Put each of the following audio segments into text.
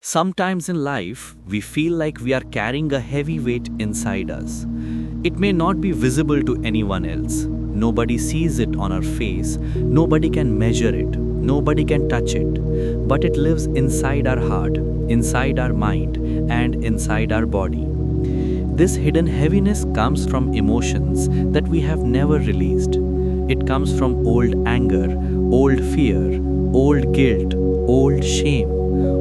Sometimes in life, we feel like we are carrying a heavy weight inside us. It may not be visible to anyone else. Nobody sees it on our face, nobody can measure it, nobody can touch it. But it lives inside our heart, inside our mind, and inside our body. This hidden heaviness comes from emotions that we have never released. It comes from old anger, old fear, old guilt, old shame,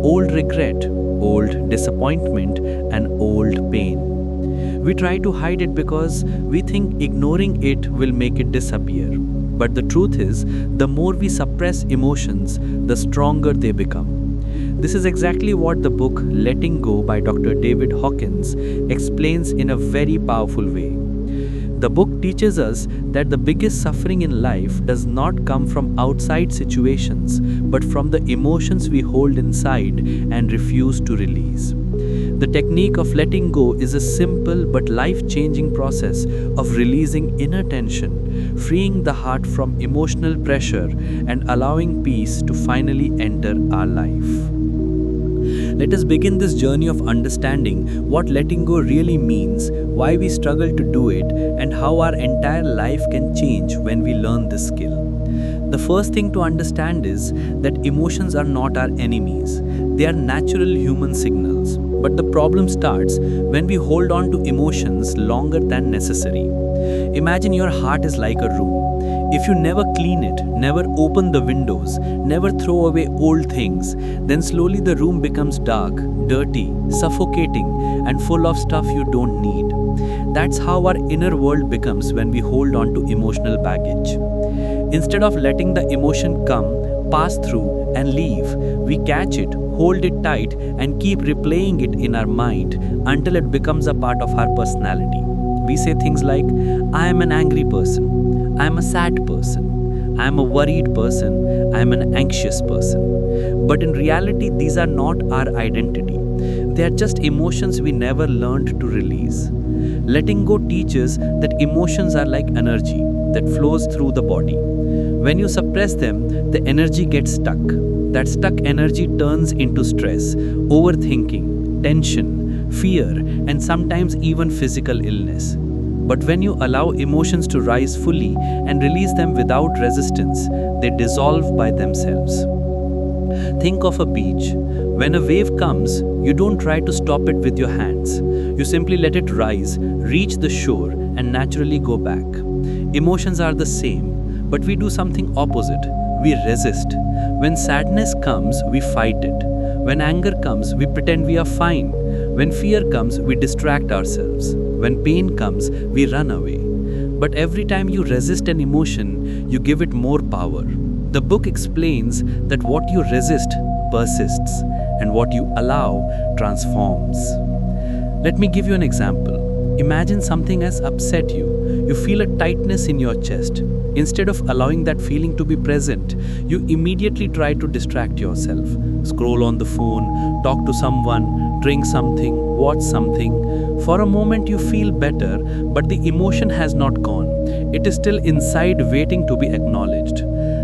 old regret, old disappointment, and old pain. We try to hide it because we think ignoring it will make it disappear. But the truth is, the more we suppress emotions, the stronger they become. This is exactly what the book Letting Go by Dr. David Hawkins explains in a very powerful way. The book teaches us that the biggest suffering in life does not come from outside situations, but from the emotions we hold inside and refuse to release. The technique of letting go is a simple but life-changing process of releasing inner tension, freeing the heart from emotional pressure, and allowing peace to finally enter our life. Let us begin this journey of understanding what letting go really means, why we struggle to do it, and how our entire life can change when we learn this skill. The first thing to understand is that emotions are not our enemies. They are natural human signals. But the problem starts when we hold on to emotions longer than necessary. Imagine your heart is like a room. If you never clean it, never open the windows, never throw away old things, then slowly the room becomes dark, dirty, suffocating, and full of stuff you don't need. That's how our inner world becomes when we hold on to emotional baggage. Instead of letting the emotion come, pass through, and leave, we catch it, hold it tight, and keep replaying it in our mind until it becomes a part of our personality. We say things like, I am an angry person, I am a sad person, I am a worried person, I am an anxious person. But in reality, these are not our identity. They are just emotions we never learned to release. Letting go teaches that emotions are like energy that flows through the body. When you suppress them, the energy gets stuck. That stuck energy turns into stress, overthinking, tension, fear, and sometimes even physical illness. But when you allow emotions to rise fully and release them without resistance, they dissolve by themselves. Think of a beach. When a wave comes, you don't try to stop it with your hands. You simply let it rise, reach the shore, and naturally go back. Emotions are the same, but we do something opposite. We resist. When sadness comes, we fight it. When anger comes, we pretend we are fine. When fear comes, we distract ourselves. When pain comes, we run away. But every time you resist an emotion, you give it more power. The book explains that what you resist persists, and what you allow transforms. Let me give you an example. Imagine something has upset you. You feel a tightness in your chest. Instead of allowing that feeling to be present, you immediately try to distract yourself. Scroll on the phone, talk to someone, drink something, watch something. For a moment you feel better, but the emotion has not gone. It is still inside waiting to be acknowledged.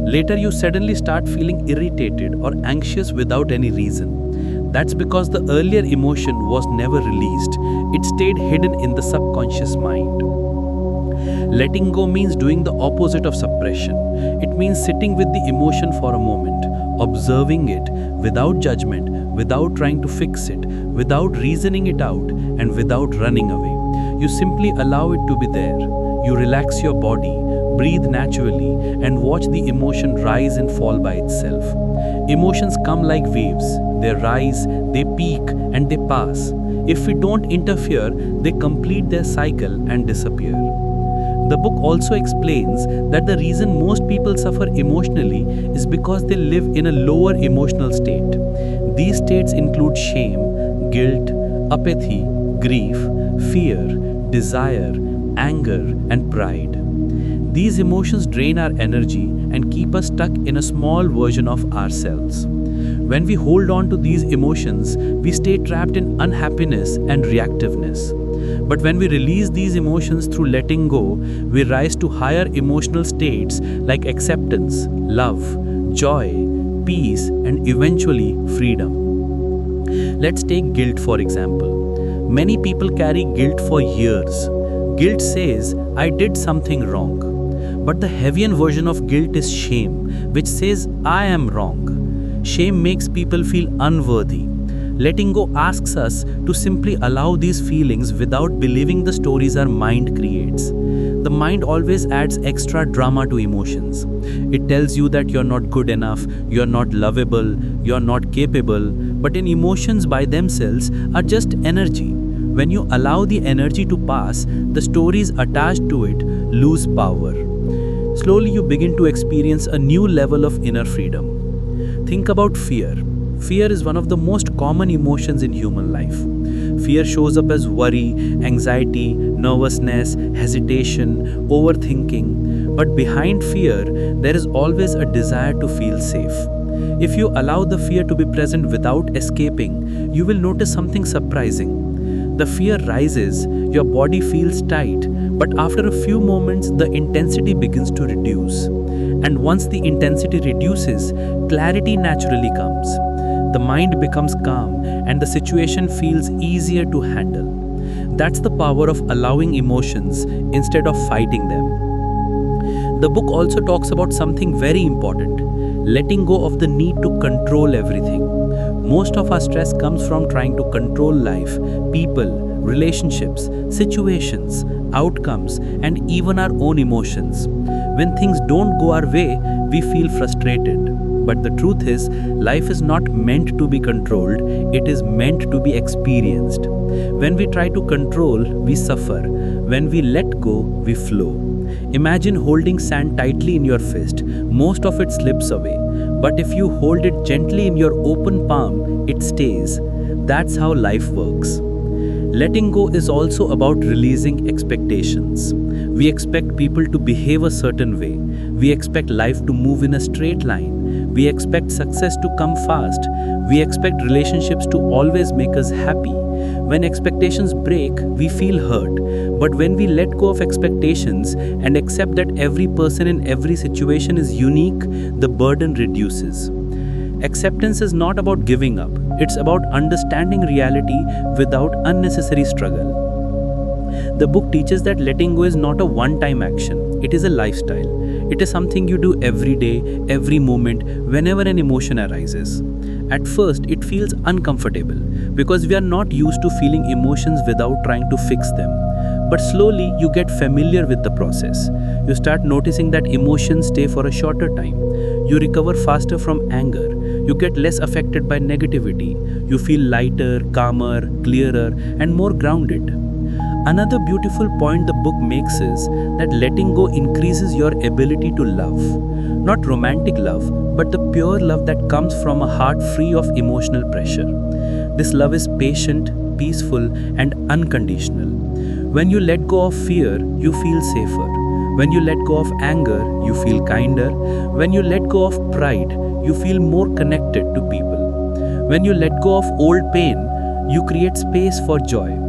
Later you suddenly start feeling irritated or anxious without any reason. That's because the earlier emotion was never released. It stayed hidden in the subconscious mind. Letting go means doing the opposite of suppression. It means sitting with the emotion for a moment, observing it without judgment, without trying to fix it, without reasoning it out, and without running away. You simply allow it to be there. You relax your body, breathe naturally, and watch the emotion rise and fall by itself. Emotions come like waves. They rise, they peak, and they pass. If we don't interfere, they complete their cycle and disappear. The book also explains that the reason most people suffer emotionally is because they live in a lower emotional state. These states include shame, guilt, apathy, grief, fear, desire, anger, and pride. These emotions drain our energy and keep us stuck in a small version of ourselves. When we hold on to these emotions, we stay trapped in unhappiness and reactiveness. But when we release these emotions through letting go, we rise to higher emotional states like acceptance, love, joy, peace, and eventually freedom. Let's take guilt for example. Many people carry guilt for years. Guilt says, I did something wrong. But the Heavian version of guilt is shame, which says, I am wrong. Shame makes people feel unworthy. Letting go asks us to simply allow these feelings without believing the stories our mind creates. The mind always adds extra drama to emotions. It tells you that you're not good enough, you're not lovable, you're not capable, but in emotions by themselves are just energy. When you allow the energy to pass, the stories attached to it lose power. Slowly you begin to experience a new level of inner freedom. Think about fear. Fear is one of the most common emotions in human life. Fear shows up as worry, anxiety, nervousness, hesitation, overthinking. But behind fear, there is always a desire to feel safe. If you allow the fear to be present without escaping, you will notice something surprising. The fear rises, your body feels tight, but after a few moments, the intensity begins to reduce. And once the intensity reduces, clarity naturally comes. The mind becomes calm and the situation feels easier to handle. That's the power of allowing emotions instead of fighting them. The book also talks about something very important: letting go of the need to control everything. Most of our stress comes from trying to control life, people, relationships, situations, outcomes, and even our own emotions. When things don't go our way, we feel frustrated. But the truth is, life is not meant to be controlled, it is meant to be experienced. When we try to control, we suffer. When we let go, we flow. Imagine holding sand tightly in your fist. Most of it slips away. But if you hold it gently in your open palm, it stays. That's how life works. Letting go is also about releasing expectations. We expect people to behave a certain way. We expect life to move in a straight line. We expect success to come fast. We expect relationships to always make us happy. When expectations break, we feel hurt. But when we let go of expectations and accept that every person in every situation is unique, the burden reduces. Acceptance is not about giving up. It's about understanding reality without unnecessary struggle. The book teaches that letting go is not a one-time action. It is a lifestyle. It is something you do every day, every moment, whenever an emotion arises. At first, it feels uncomfortable because we are not used to feeling emotions without trying to fix them. But slowly, you get familiar with the process. You start noticing that emotions stay for a shorter time. You recover faster from anger. You get less affected by negativity. You feel lighter, calmer, clearer, and more grounded. Another beautiful point the book makes is that letting go increases your ability to love. Not romantic love, but the pure love that comes from a heart free of emotional pressure. This love is patient, peaceful, and unconditional. When you let go of fear, you feel safer. When you let go of anger, you feel kinder. When you let go of pride, you feel more connected to people. When you let go of old pain, you create space for joy.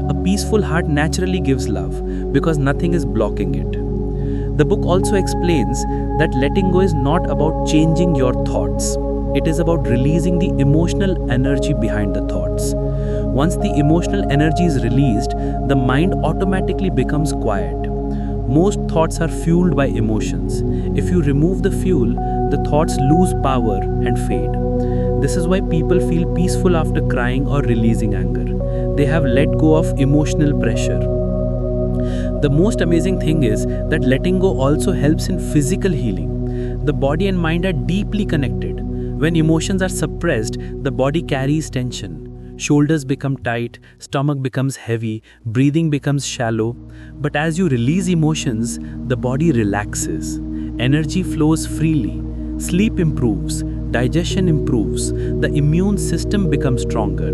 A peaceful heart naturally gives love because nothing is blocking it. The book also explains that letting go is not about changing your thoughts. It is about releasing the emotional energy behind the thoughts. Once the emotional energy is released, the mind automatically becomes quiet. Most thoughts are fueled by emotions. If you remove the fuel, the thoughts lose power and fade. This is why people feel peaceful after crying or releasing anger. They have let go of emotional pressure. The most amazing thing is that letting go also helps in physical healing. The body and mind are deeply connected. When emotions are suppressed, the body carries tension. Shoulders become tight, stomach becomes heavy, breathing becomes shallow. But as you release emotions, the body relaxes. Energy flows freely. Sleep improves. Digestion improves. The immune system becomes stronger.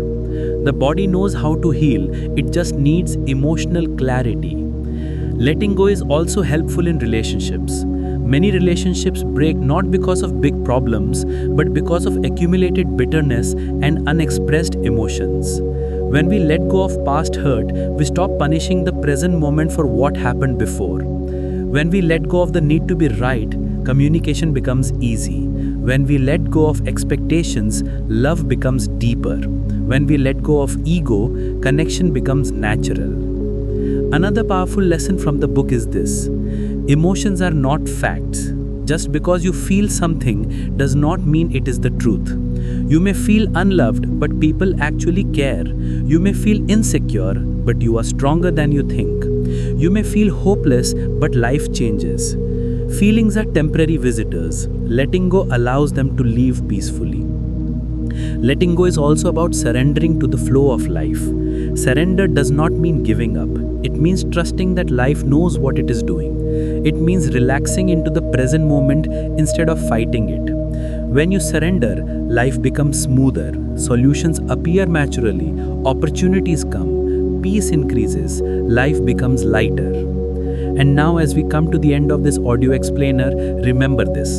The body knows how to heal. It just needs emotional clarity. Letting go is also helpful in relationships. Many relationships break not because of big problems, but because of accumulated bitterness and unexpressed emotions. When we let go of past hurt, we stop punishing the present moment for what happened before. When we let go of the need to be right, communication becomes easy. When we let go of expectations, love becomes deeper. When we let go of ego, connection becomes natural. Another powerful lesson from the book is this: emotions are not facts. Just because you feel something does not mean it is the truth. You may feel unloved, but people actually care. You may feel insecure, but you are stronger than you think. You may feel hopeless, but life changes. Feelings are temporary visitors. Letting go allows them to leave peacefully. Letting go is also about surrendering to the flow of life. Surrender does not mean giving up. It means trusting that life knows what it is doing. It means relaxing into the present moment instead of fighting it. When you surrender, life becomes smoother, solutions appear naturally, opportunities come, peace increases, life becomes lighter. And now, as we come to the end of this audio explainer, remember this: